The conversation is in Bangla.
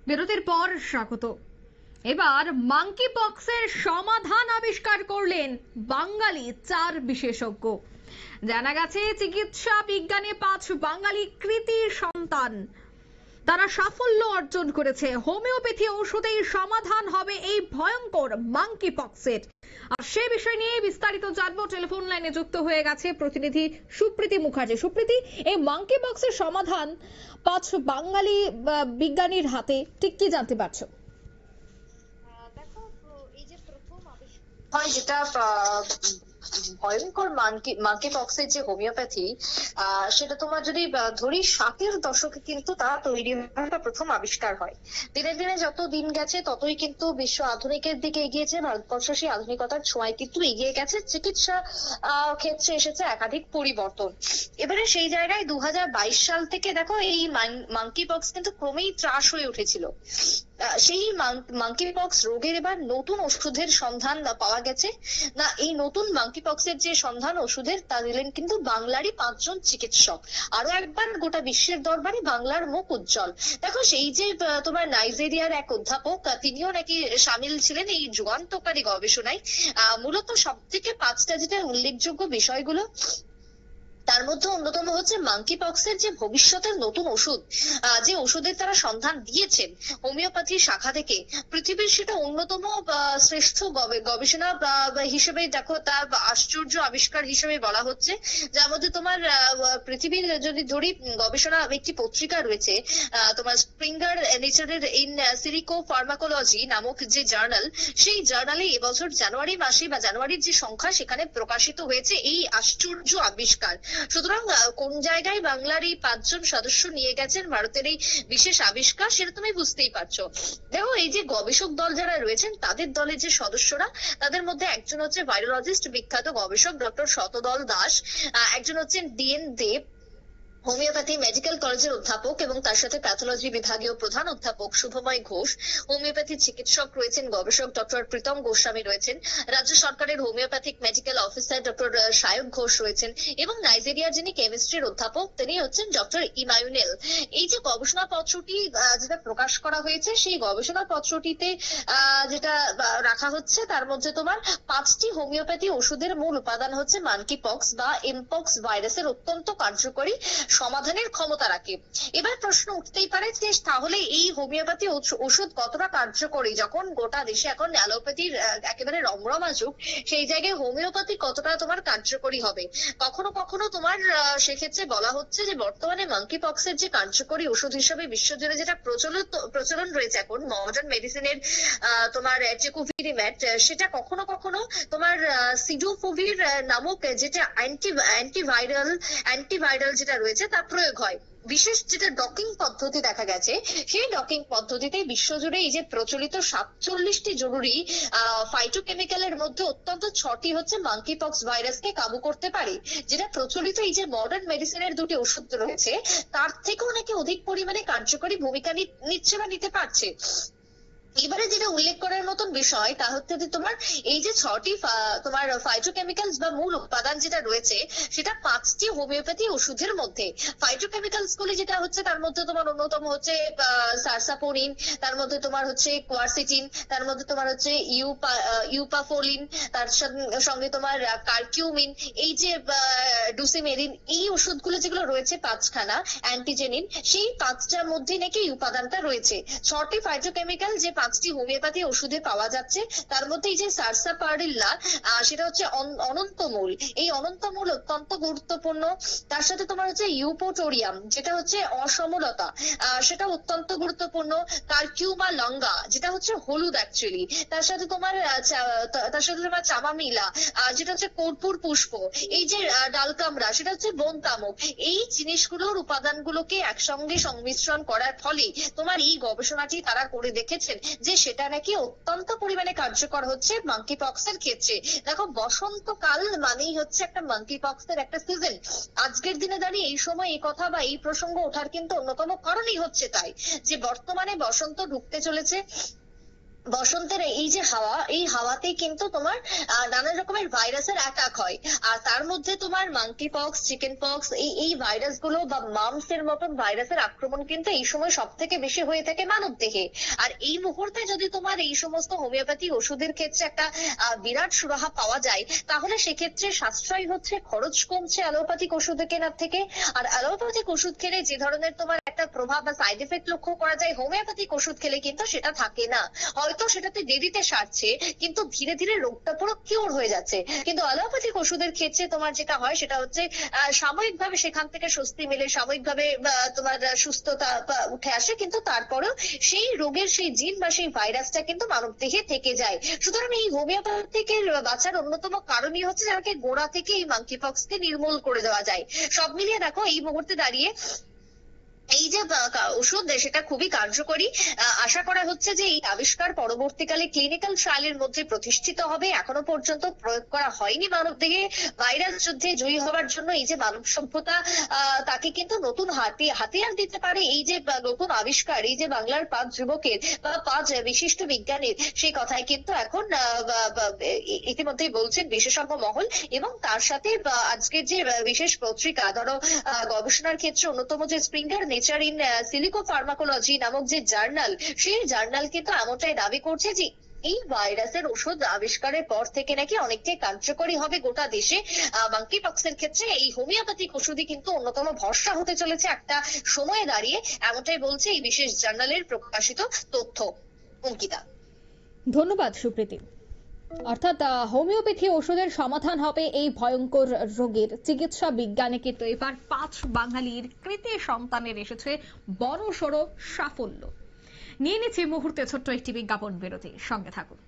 বিরতির পর স্বাগত। এবার মাঙ্কি পক্সের সমাধান আবিষ্কার করলেন বাঙালি 4 বিশেষজ্ঞ। জানা গেছে চিকিৎসা বিজ্ঞানে 5 বাঙালি কৃতি সন্তান, তারা সাফল্য অর্জন করেছে। হোমিওপ্যাথি ঔষধেই সমাধান হবে এই ভয়ঙ্কর মাঙ্কি পক্সের। আর সেই বিষয় নিয়ে বিস্তারিত জানবো। টেলিফোন লাইনে যুক্ত হয়ে গেছে প্রতিনিধি সুপ্রীতি মুখার্জি। সুপ্রীতি, এই মাঙ্কি পক্সের সমাধান 5 বাঙালি বিজ্ঞানীর হাতে, ঠিক কি জানতে পারছো? দেখো, এই যে প্রথম আবিষ্কার যেটা ভয়ঙ্কর মাঙ্কি পক্সের যে হোমিওপ্যাথি, সেটা তোমার যদি ধরি 60-এর দশকে কিন্তু তা তৈরি হওয়াটা প্রথম আবিষ্কার হয়। দিনে দিনে যত দিন গেছে ততই কিন্তু বিশ্ব আধুনিকের দিকে এগিয়েছে। ভারতবর্ষ সেই আধুনিকতার ছোঁয়ায় কিন্তু এগিয়ে গেছে। চিকিৎসা ক্ষেত্রে এসেছে একাধিক পরিবর্তন। এবারে সেই জায়গায় 2022 সাল থেকে দেখো এই মাঙ্কি পক্স কিন্তু ক্রমেই ত্রাস হয়ে উঠেছিল। সেই মাঙ্কি পক্স রোগের এবার নতুন ওষুধের সন্ধান পাওয়া গেছে। না, এই নতুন মাঙ্কি পক্সের যে সন্ধান ওষুধের তা দিলেন কিন্তু বাংলারই 5 জন চিকিৎসক। আরো একবার গোটা বিশ্বের দরবারে বাংলার মুখ উজ্জ্বল। দেখো, সেই যে তোমার নাইজেরিয়ার এক অধ্যাপক, তিনিও নাকি সামিল ছিলেন এই যুগান্তকারী গবেষণায়। মূলত সব থেকে 5টা যেটা উল্লেখযোগ্য বিষয়গুলো, তার মধ্যে অন্যতম হচ্ছে মাঙ্কি পক্সের যে ভবিষ্যতের নতুন ওষুধ, যে ওষুধের তারা সন্ধান দিয়েছেন হোমিওপ্যাথি শাখা থেকে, পৃথিবীর সেটা অন্যতম শ্রেষ্ঠ গবেষণা হিসেবে দেখো তার আশ্চর্য আবিষ্কার হিসেবে বলা হচ্ছে। যার মধ্যে তোমার পৃথিবীর যদি ধরি গবেষণা একটি পত্রিকা রয়েছে, তোমার স্প্রিঙ্গার নেচারের ইন সিলিকো ফার্মাকোলজি নামক যে জার্নাল, সেই জার্নালে এবছর জানুয়ারি মাসে বা জানুয়ারির যে সংখ্যা সেখানে প্রকাশিত হয়েছে এই আশ্চর্য আবিষ্কার। সুতরাং কোন জায়গায় বাংলার এই 5 জন সদস্য নিয়ে গেছেন ভারতের এই বিশেষ আবিষ্কার, সেটা তুমি বুঝতেই পারছো। দেখো, এই যে গবেষক দল যারা রয়েছেন, তাদের দলের যে সদস্যরা, তাদের মধ্যে একজন হচ্ছে ভাইরোলজিস্ট বিখ্যাত গবেষক ডক্টর শতদল দাস, একজন হচ্ছেন DN দেব, হোমিওপ্যাথি মেডিকেল কলেজের অধ্যাপক, এবং তার সাথে প্যাথোলজি বিভাগীয় প্রধান অধ্যাপক শুভময় ঘোষ। হোমিওপ্যাথি চিকিৎসক রয়েছেন গবেষক ডক্টর প্রীতম গোস্বামী রয়েছেন। রাজ্য সরকারের homeopathic medical officer doctor Sayak Ghosh রয়েছেন, এবং নাইজেরিয়ার যিনি কেমিস্ট্রির অধ্যাপক তিনি হচ্ছেন ডক্টর ইমানুয়েল। এই যে গবেষণা পত্রটি যেটা প্রকাশ করা হয়েছে, সেই গবেষণা পত্রটিতে যেটা রাখা হচ্ছে, তার মধ্যে তোমার 5টি হোমিওপ্যাথি ওষুধের মূল উপাদান হচ্ছে মাঙ্কি পক্স বা এমপক্স ভাইরাসের অত্যন্ত কার্যকরী সমাধানের ক্ষমতা রাখে। এবার প্রশ্ন উঠতেই পারে যে তাহলে এই হোমিওপ্যাথি ওষুধ কতটা কার্যকরী? যখন গোটা দেশে এখন অ্যালোপ্যাথির একেবারে রমরমা যুগ, সেই জায়গায় হোমিওপ্যাথি কতটা তোমার কার্যকরী হবে? কখনো কখনো তোমার সেক্ষেত্রে বলা হচ্ছে যে বর্তমানে মাঙ্কি পক্সের যে কার্যকরী ওষুধ হিসেবে বিশ্বজুড়ে যেটা প্রচলন রয়েছে এখন মডার্ন মেডিসিনের, তোমার টেকোভিরিম্যাট, সেটা কখনো কখনো তোমার সিডোফোভির নামক যেটা অ্যান্টিভাইরাল যেটা রয়েছে তা প্রয়োগ হয়। বিশেষ যেটা ডকিং পদ্ধতি দেখা গেছে, সেই ডকিং পদ্ধতিতে বিশ্বজুড়ে এই যে প্রচলিত 47টি জরুরি ফাইটোকেমিক্যালের মধ্যে অত্যন্ত 6টি হচ্ছে মাঙ্কি পক্স ভাইরাসকে কাবু করতে পারে, যেটা প্রচলিত এই যে মডার্ন মেডিসিনের 2টি ওষুধ রয়েছে তার থেকেও নাকি অধিক পরিমাণে কার্যকরী ভূমিকা নিচ্ছে বা নিতে পারছে। এবারে যেটা উল্লেখ করার মতন বিষয় তা হচ্ছে যে তোমার এই যে 6টি তোমার ফাইটোকেমিক্যালস বা মূল উপাদান যেটা রয়েছে, সেটা 5টি হোমিওপ্যাথি ওষুধের মধ্যে। ফাইটোকেমিক্যালস গুলি যেটা হচ্ছে, তার মধ্যে তোমার অন্যতম হচ্ছে সারসাপোনিন, তার মধ্যে তোমার হচ্ছে কোয়ারসিটিন, তার মধ্যে তোমার হচ্ছে ইউপাফোলিন, তার সঙ্গে তোমার কারকিউমিন, এই যে ডুসিমেরিন, এই ওষুধগুলো যেগুলো রয়েছে 5খানা অ্যান্টিজেনিন, সেই 5টার মধ্যে নাকি এই উপাদানটা রয়েছে। 6টি ফাইটোকেমিক্যাল যে 5টি হোমিওপ্যাথি ওষুধে পাওয়া যাচ্ছে, তার মধ্যে এই যে সারসাপারিল্লা, সেটা হচ্ছে অনন্তমূল। এই অনন্তমূল অত্যন্ত গুরুত্বপূর্ণ। তার সাথে তোমার হচ্ছে ইউপোটোরিয়াম, যেটা হচ্ছে অসমলতা, সেটা অত্যন্ত গুরুত্বপূর্ণ। কারকিউমা লঙ্গা, যেটা হচ্ছে হলুদ অ্যাকচুয়ালি। তার সাথে তোমার চামামিলা, যেটা হচ্ছে কর্পূর পুষ্প। এই যে ডালকামরা, সেটা হচ্ছে বন তামক। এই জিনিসগুলোর উপাদানগুলোকে একসঙ্গে সংমিশ্রণ করার ফলে তোমার এই গবেষণাটি তারা করে দেখেছেন যে সেটা নাকি অত্যন্ত পরিমাণে কার্যকর হচ্ছে মাঙ্কি পক্সের ক্ষেত্রে। দেখো, বসন্তকাল মানেই হচ্ছে একটা মাঙ্কি পক্সের একটা সিজন। আজকের দিনে দাঁড়িয়ে এই সময় এই কথা বা এই প্রসঙ্গ ওঠার কিন্তু অন্যতম কারণই হচ্ছে তাই যে বর্তমানে বসন্ত ঢুকতে চলেছে। বসন্তের এই যে হাওয়া, এই হাওয়াতেই কিন্তু তোমার নানান রকমের ভাইরাসের অ্যাটাক হয়। আর তার মধ্যে তোমার মাঙ্কি পক্স, চিকেন পক্স, এই ভাইরাস গুলো বা মামস এর মতন ভাইরাসের আক্রমণ কিন্তু এই সময় সব থেকে বেশি হয়ে থাকে মানব দেহে। আর এই মুহূর্তে যদি তোমার এই সমস্ত হোমিওপ্যাথি ওষুধের ক্ষেত্রে একটা বিরাট সুরাহা পাওয়া যায়, তাহলে সেক্ষেত্রে সাশ্রয় হচ্ছে, খরচ কমছে অ্যালোপ্যাথিক ওষুধ কেনার থেকে। আর অ্যালোপ্যাথিক ওষুধ খেলে যে ধরনের তোমার একটা প্রভাব বা সাইড এফেক্ট লক্ষ্য করা যায়, হোমিওপ্যাথিক ওষুধ খেলে কিন্তু সেটা থাকে না। হয়তো সেটাতে দেরিতে সারছে, কিন্তু ধীরে ধীরে রোগটা পুরো কিওর হয়ে যাচ্ছে। কিন্তু অ্যালোপ্যাথিক ওষুধের ক্ষেত্রে তোমার যেটা হয় সেটা হচ্ছে সাময়িকভাবে সেখান থেকে স্বস্তি মিলে, সাময়িকভাবে তোমার সুস্থতা উঠে আসে, কিন্তু তারপরেও সেই রোগের সেই জিন বা সেই ভাইরাসটা কিন্তু মানব দেহে থেকে যায়। সুতরাং এই হোমিওপ্যাথিকের বাঁচার অন্যতম কারণই হচ্ছে যাকে গোড়া থেকে এই মাঙ্কি পক্সকে নির্মূল করে দেওয়া যায়। সব মিলিয়ে দেখো এই মুহূর্তে দাঁড়িয়ে এই যে ওষুধ সেটা খুবই কার্যকরী। আশা করা হচ্ছে যে এই আবিষ্কার পরবর্তীকালে ক্লিনিক্যাল ট্রায়ালের মধ্যে প্রতিষ্ঠিত হবে। এখনো পর্যন্ত প্রয়োগ করা হয়নি মানব দেহে। ভাইরাস যুদ্ধে জয়ী হওয়ার জন্য এই যে মানব সভ্যতা তাকে কিন্তু নতুন হাতিয়ার দিতে পারে এই যে নতুন আবিষ্কার, এই যে বাংলার 5 যুবকের বা 5 বিশিষ্ট বিজ্ঞানীর, সেই কথাই কিন্তু এখন ইতিমধ্যেই বলছেন বিশেষজ্ঞ মহল। এবং তার সাথে আজকের যে বিশেষ পত্রিকা, ধরো গবেষণার ক্ষেত্রে অন্যতম যে Springer nature in silico pharmacology নামক যে জার্নাল, সেই জার্নাল কিন্তু এমনটাই দাবি করছে যে এই ভাইরাসের ওষুধ আবিষ্কারের পর থেকে নাকি অনেকটাই কার্যকরী হবে গোটা দেশে। মাঙ্কি পক্সের ক্ষেত্রে এই হোমিওপ্যাথিক ওষুধই কিন্তু অন্যতম ভরসা হতে চলেছে একটা সময়ে দাঁড়িয়ে, এমনটাই বলছে এই বিশেষ জার্নালের প্রকাশিত তথ্য। অঙ্কিতা, ধন্যবাদ সুপ্রীতি। অর্থাৎ হোমিওপ্যাথি ওষুধের সমাধান হবে এই ভয়ঙ্কর রোগের। চিকিৎসা বিজ্ঞানে কিন্তু এবার 5 বাঙালির কৃতি সন্তানের এসেছে বড় সড় সাফল্য। নিয়ে নিচ্ছি মুহূর্তে ছোট্ট একটি বিজ্ঞাপন বিরতি, সঙ্গে থাকুন।